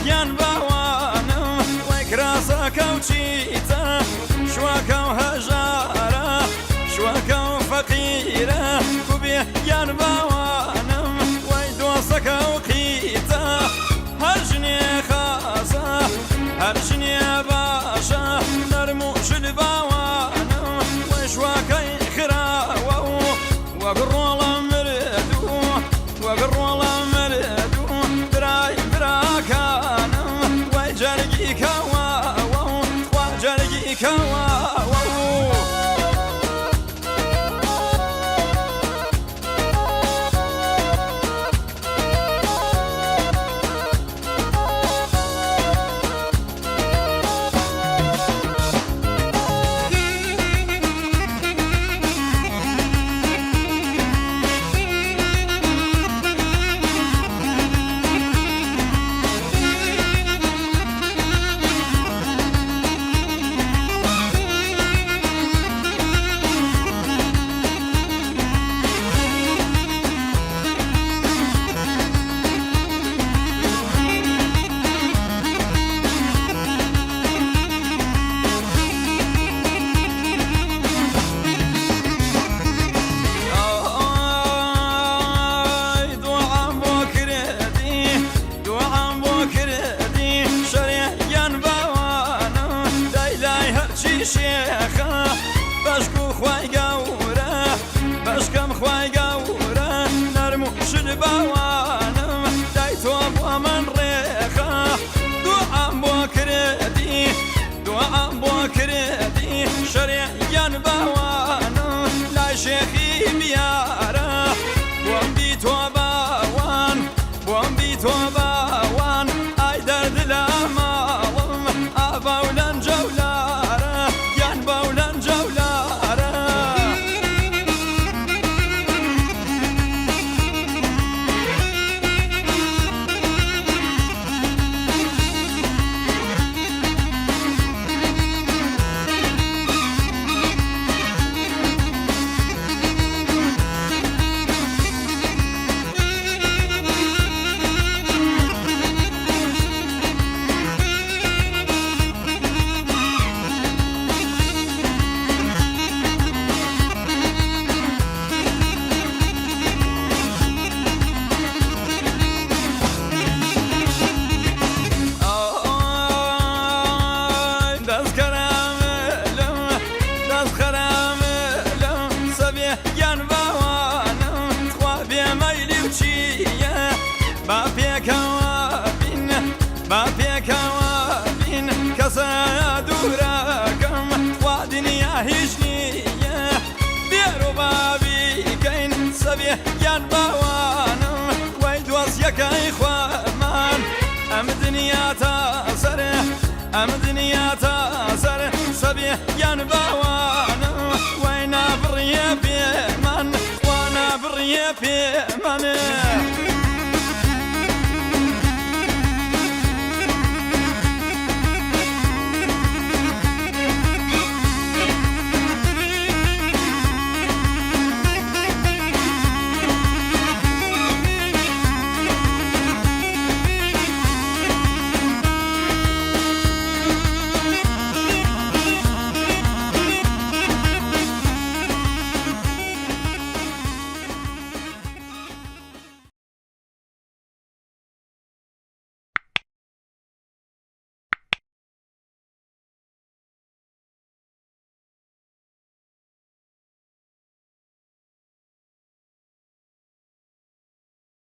گیان باوانم وەکراسە کەوچیتە شوەکە و هەژارە شوەکە و فەقیرە کوبێ گیان باوانم وەی دۆسەکە و قیتە هەر ژنێ خاسە هەر ژنێ باشە نەرم و شل باوانم وەی شوەکەی خراوە و وەک ڕۆڵە مردوو وەک ڕۆڵە مردوو برای براکانم وەی جەرگی کەواوە و خوا جەرگی کەواوە شێخە بەشک و خوای گەورە بەشکەم خوای گەورە نەرم و شل باوانم دای تۆ بۆ من ڕێخە دوعام بۆ کردی دوعام بۆ کردی شەریعیان باوانم لای شێخی بیارە بۆم بی تۆ باوان بۆم بی تۆ باوان ئای دەرد لە ماڵم ئاوا و لەنجە و با پێکەوە بین کەسە دوورەکەم وا دنیا هیچ نییە دێرۆ بابیکەین سەبێ یان باوانم وەی دۆزیەکەی